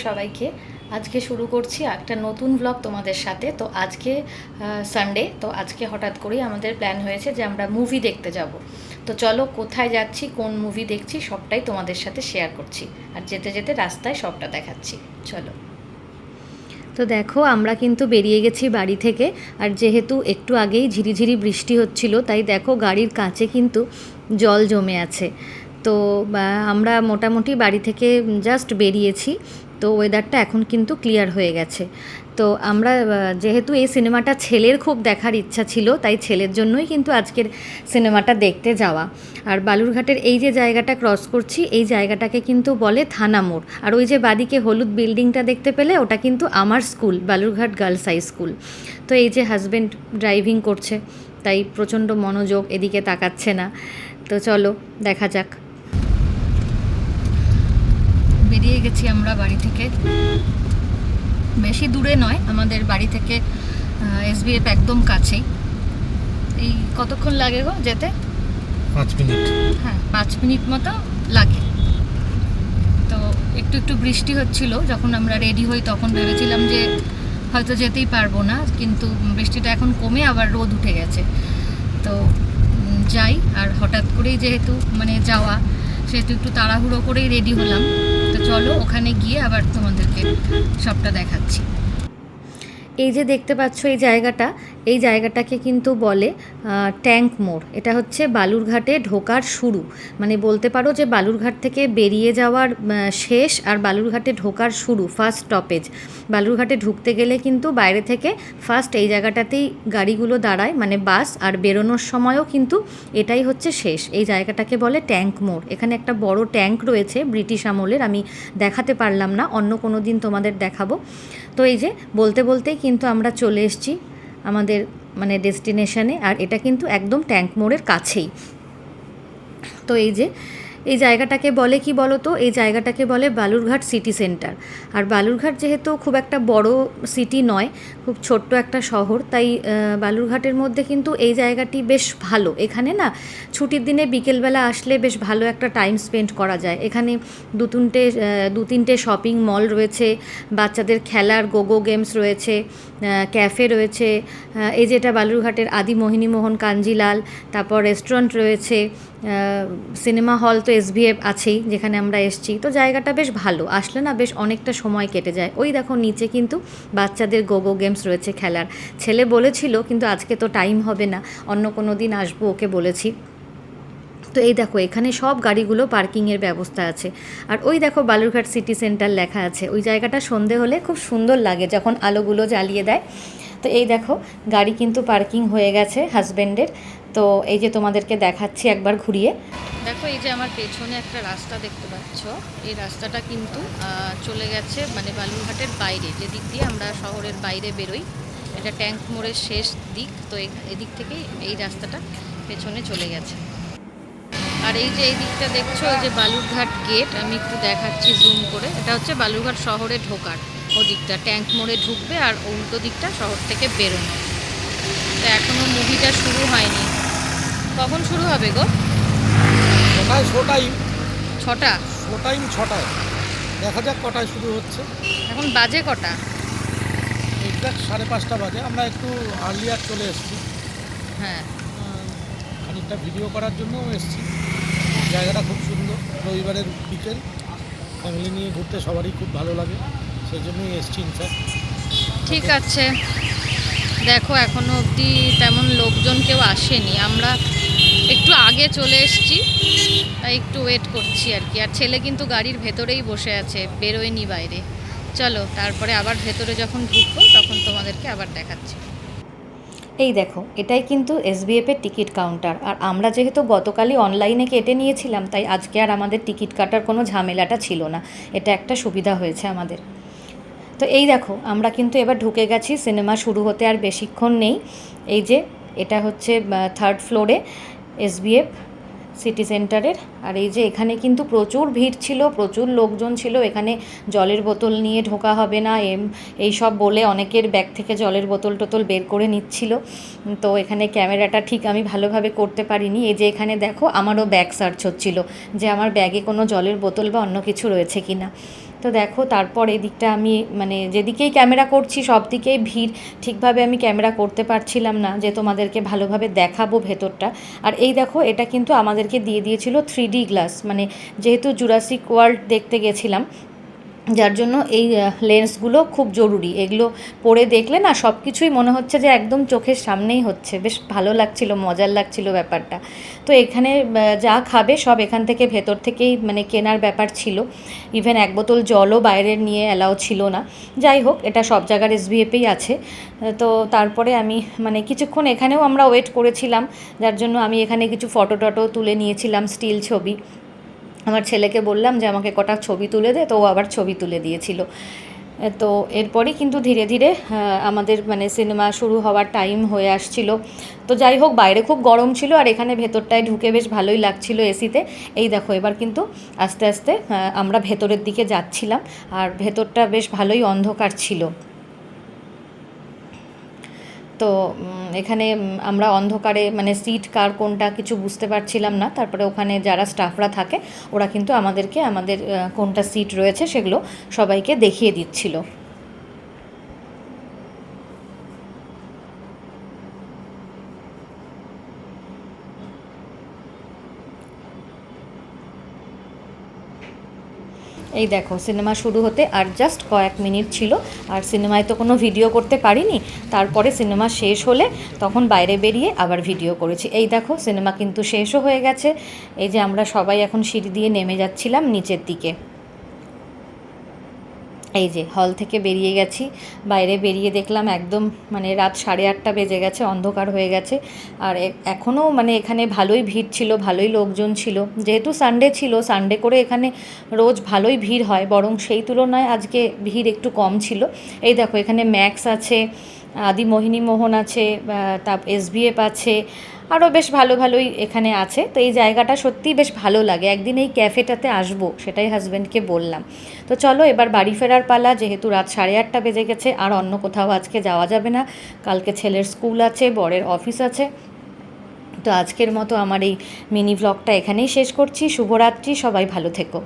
সবাইকে আজকে শুরু করছি একটা নতুন ব্লগ তোমাদের সাথে। তো আজকে সানডে, তো আজকে হঠাৎ করেই আমাদের প্ল্যান হয়েছে যে আমরা মুভি দেখতে যাব। তো চলো কোথায় যাচ্ছি, কোন মুভি দেখছি সবটাই তোমাদের সাথে শেয়ার করছি, আর যেতে যেতে রাস্তায় সবটা দেখাচ্ছি। চলো। তো দেখো আমরা কিন্তু বেরিয়ে গেছি বাড়ি থেকে, আর যেহেতু একটু আগেই ঝিরিঝিরি বৃষ্টি হচ্ছিল তাই দেখো গাড়ির কাছে কিন্তু জল জমে আছে। তো আমরা মোটামুটি বাড়ি থেকে জাস্ট বেরিয়েছি, তো ওয়েদারটা এখন কিন্তু ক্লিয়ার হয়ে গেছে। তো আমরা যেহেতু এই সিনেমাটা ছেলের খুব দেখার ইচ্ছা ছিল, তাই ছেলের জন্যই কিন্তু আজকের সিনেমাটা দেখতে যাওয়া। আর বালুরঘাটের এই যে জায়গাটা ক্রস করছি, এই জায়গাটাকে কিন্তু বলে থানা মোড়। আর ওই যে বাদিকে হলুদ বিল্ডিংটা দেখতে পেলে, ওটা কিন্তু আমার school, Balurghat girls high school. তো এই যে হাজব্যান্ড ড্রাইভিং করছে, তাই প্রচণ্ড মনোযোগ, এদিকে তাকাচ্ছে না। তো চলো দেখা যাক। বেরিয়ে গেছি আমরা বাড়ি থেকে, বেশি দূরে নয়, আমাদের বাড়ি থেকে এসবিএফ একদম কাছেই। এই কতক্ষণ লাগে গো যেতে? 5 মিনিট। হ্যাঁ, 5 মিনিট মতো লাগে। তো একটু একটু বৃষ্টি হচ্ছিল, যখন আমরা রেডি হই তখন ভেবেছিলাম যে হয়তো যেতেই পারবো না, কিন্তু বৃষ্টিটা এখন কমে আবার রোদ উঠে গেছে। তো যাই, আর হঠাৎ করেই যেহেতু যাওয়া, সেহেতু একটু তাড়াহুড়ো করেই রেডি হলাম। তো চলো ওখানে গিয়ে আবার তোমাদেরকে সবটা দেখাচ্ছি। এই যে দেখতে পাচ্ছ এই জায়গাটাকে কিন্তু বলে ট্যাঙ্ক মোড়। এটা হচ্ছে বালুরঘাটে ঢোকার শুরু, বলতে পারো যে বালুরঘাট থেকে বেরিয়ে যাওয়ার শেষ আর বালুরঘাটে ঢোকার শুরু, ফার্স্ট স্টপেজ। বালুরঘাটে ঢুকতে গেলে কিন্তু বাইরে থেকে ফার্স্ট এই জায়গাটাতেই গাড়িগুলো দাঁড়ায়, বাস, আর বেরোনোর সময়ও কিন্তু এটাই হচ্ছে শেষ। এই জায়গাটাকে বলে ট্যাঙ্ক মোড়। এখানে একটা বড় ট্যাঙ্ক রয়েছে ব্রিটিশ আমলের, আমি দেখাতে পারলাম না, অন্য কোনো দিন তোমাদের দেখাবো। তো এই যে বলতে বলতেই কিন্তু আমরা চলে এসেছি আমাদের ডেস্টিনেশনে, আর এটা কিন্তু একদম ট্যাঙ্ক মোড়ের কাছেই। তো এই জায়গাটাকে বলে কি বলো তো, এই জায়গাটাকে বলে বালুরঘাট সিটি সেন্টার। আর বালুরঘাট যেহেতু খুব একটা বড় সিটি নয়, খুব ছোট্ট একটা শহর, তাই বালুরঘাটের মধ্যে কিন্তু এই জায়গাটি বেশ ভালো। এখানে না ছুটির দিনে বিকেলবেলা আসলে বেশ ভালো একটা টাইম স্পেন্ড করা যায়। এখানে দু তিনটে শপিং মল রয়েছে, বাচ্চাদের খেলার গোগো গেমস রয়েছে, ক্যাফে রয়েছে, এই যেটা বালুরঘাটের আদি মোহিনীমোহন কাঞ্জিলাল, তারপর রেস্টুরেন্ট রয়েছে, সিনেমা হল তো এসভিএফ আছেই যেখানে আমরা এসেছি। তো জায়গাটা বেশ ভালো, আসলে না বেশ অনেকটা সময় কেটে যায়। ওই দেখো নিচে কিন্তু বাচ্চাদের গোগো গেমস রয়েছে খেলার। ছেলে বলেছিল কিন্তু আজকে তো টাইম হবে না, অন্য কোনো দিন আসবো, ওকে বলেছি। তো এই দেখো এখানে সব গাড়িগুলো পার্কিংয়ের ব্যবস্থা আছে। আর ওই দেখো বালুরঘাট সিটি সেন্টার লেখা আছে। ওই জায়গাটা সন্ধে হলে খুব সুন্দর লাগে যখন আলোগুলো জ্বালিয়ে দেয়। তো এই দেখো গাড়ি কিন্তু পার্কিং হয়ে গেছে হাজব্যান্ডের। তো এই যে তোমাদেরকে দেখাচ্ছি একবার ঘুরিয়ে। দেখো এই যে আমার পেছনে একটা রাস্তা দেখতে পাচ্ছ, এই রাস্তাটা কিন্তু চলে গেছে বালুরঘাটের বাইরে, যে দিক দিয়ে আমরা শহরের বাইরে বেরোই, এটা ট্যাঙ্ক মোড়ের শেষ দিক। তো এদিক থেকেই এই রাস্তাটা পেছনে চলে গেছে। আর এই যে এই দিকটা দেখছো, এই যে বালুরঘাট গেট, আমি একটু দেখাচ্ছি জুম করে, এটা হচ্ছে বালুরঘাট শহরে ঢোকার ওদিকটা, ট্যাঙ্ক মোড়ে ঢুকবে, আর উল্টো দিকটা শহর থেকে বেরোনো। তো এখনও মুভিটা শুরু হয়নি। কখন শুরু হবে গো? ছটায় দেখা যাক কটায় শুরু হচ্ছে। এখন বাজে কটা? এক্সাক্ট 5:30 বাজে। আমরা একটু আর্লিয়ার চলে এসেছি। হ্যাঁ, খানিকটা ভিডিও করার জন্যও এসেছি। জায়গাটা খুব সুন্দর, রবিবারের বিকেল ফ্যামিলি নিয়ে ঘুরতে সবারই খুব ভালো লাগে, সেই জন্যই এসেছি ইনফ্যাক্ট। ঠিক আছে। দেখো এখনও অবধি তেমন লোকজন কেউ আসেনি, আমরা একটু আগে চলে এসেছি, তাই একটু ওয়েট করছি আর কি। আর ছেলে কিন্তু গাড়ির ভেতরেই বসে আছে, বেরোয়নি বাইরে। চলো তারপরে আবার ভেতরে যখন ঢুকবো তখন তোমাদেরকে আবার দেখাচ্ছি। এই দেখো এটাই কিন্তু এসবিএফের টিকিট কাউন্টার। আর আমরা যেহেতু গতকালই অনলাইনে কেটে নিয়েছিলাম, তাই আজকে আর আমাদের টিকিট কাটার কোনো ঝামেলাটা ছিল না। এটা একটা সুবিধা হয়েছে আমাদের। তো এই দেখো আমরা কিন্তু এবার ঢুকে গেছি, সিনেমা শুরু হতে আর বেশিক্ষণ নেই। এই যে এটা হচ্ছে 3rd ফ্লোরে এসবিএফ সিটি সেন্টারের। আর এই যে এখানে কিন্তু প্রচুর ভিড় ছিল, প্রচুর লোকজন ছিল। এখানে জলের বোতল নিয়ে ঢোকা হবে না এই সব বলে অনেকের ব্যাগ থেকে জলের বোতল টোতল বের করে নিচ্ছিল। তো এখানে ক্যামেরাটা ঠিক আমি ভালোভাবে করতে পারিনি। এই যে এখানে দেখো আমারও ব্যাগ সার্চ হচ্ছিল যে আমার ব্যাগে কোনো জলের বোতল বা অন্য কিছু রয়েছে কি না। তো তো দেখো তারপর এই দিকটা আমি মানে যেদিকেই ক্যামেরা করছি সব দিকেই ভিড়, ঠিকভাবে আমি ক্যামেরা করতে পারছিলাম না যে তোমাদেরকে ভালোভাবে দেখাবো ভেতরটা। আর এই দেখো এটা কিন্তু আমাদেরকে দিয়ে দিয়েছিল 3D গ্লাস, মানে যেহেতু জুরাসিক ওয়ার্ল্ড দেখতে গেছিলাম, যার জন্য এই লেন্সগুলো খুব জরুরি। এগুলো পরে দেখলে না সব কিছুই মনে হচ্ছে যে একদম চোখের সামনেই হচ্ছে, বেশ ভালো লাগছিল, মজার লাগছিল ব্যাপারটা। তো এখানে যা খাবে সব এখান থেকে ভেতর থেকেই মানে কেনার ব্যাপার ছিল। ইভেন এক বোতল জলও বাইরের নিয়ে অ্যালাও ছিল না। যাই হোক, এটা সব জায়গার SBFেই আছে। তো তারপরে আমি মানে কিছুক্ষণ এখানেও আমরা ওয়েট করেছিলাম, যার জন্য আমি এখানে কিছু ফটো টটো তুলে নিয়েছিলাম, স্টিল ছবি। আমার ছেলেকে বললাম যে আমাকে কটা ছবি তুলে দে, তো ও আবার ছবি তুলে দিয়েছিল। তো এরপরই কিন্তু ধীরে ধীরে আমাদের মানে সিনেমা শুরু হওয়ার টাইম হয়ে আসছিল। তো যাই হোক, বাইরে খুব গরম ছিল আর এখানে ভেতরটায় ঢুকে বেশ ভালোই লাগছিল এসিতে। এই দেখো এবার কিন্তু আস্তে আস্তে আমরা ভেতরের দিকে যাচ্ছিলাম, আর ভেতরটা বেশ ভালোই অন্ধকার ছিল। তো এখানে আমরা অন্ধকারে মানে সিট কার কোনটা কিছু বুঝতে পারছিলাম না। তারপরে ওখানে যারা স্টাফরা থাকে ওরা কিন্তু আমাদেরকে আমাদের কোনটা সিট রয়েছে সেগুলো সবাইকে দেখিয়ে দিচ্ছিল। এই দেখো সিনেমা শুরু হতে আর জাস্ট কয়েক মিনিট ছিল, আর সিনেমায় তো কোনো ভিডিও করতে পারিনি। তারপরে সিনেমা শেষ হলে তখন বাইরে বেরিয়ে আবার ভিডিও করেছি। এই দেখো সিনেমা কিন্তু শেষও হয়ে গেছে। এই যে আমরা সবাই এখন সিঁড়ি দিয়ে নেমে যাচ্ছিলাম নিচের দিকে। এই যে হল থেকে বেরিয়ে গেছি, বাইরে বেরিয়ে দেখলাম একদম মানে রাত 8:30 বেজে গেছে, অন্ধকার হয়ে গেছে। আর এখনও মানে এখানে ভালোই ভিড় ছিল, ভালোই লোকজন ছিল। যেহেতু সানডে ছিল, সানডে করে এখানে রোজ ভালোই ভিড় হয়, বরং সেই তুলনায় আজকে ভিড় একটু কম ছিল। এই দেখো এখানে ম্যাক্স আছে, আদি মোহিনী মোহন আছে, তারপর SBF আছে, আরও বেশ ভালো ভালোই এখানে আছে। তো এই জায়গাটা সত্যিই বেশ ভালো লাগে, একদিন এই ক্যাফেটাতে আসবো সেটাই হাজব্যান্ডকে বললাম। তো চলো এবার বাড়ি ফেরার পালা, যেহেতু রাত 8:30 বেজে গেছে, আর অন্য কোথাও আজকে যাওয়া যাবে না। কালকে ছেলের স্কুল আছে, বরের অফিস আছে। তো আজকের মতো আমার এই মিনি ভ্লগটা এখানেই শেষ করছি। শুভরাত্রি, সবাই ভালো থেকো।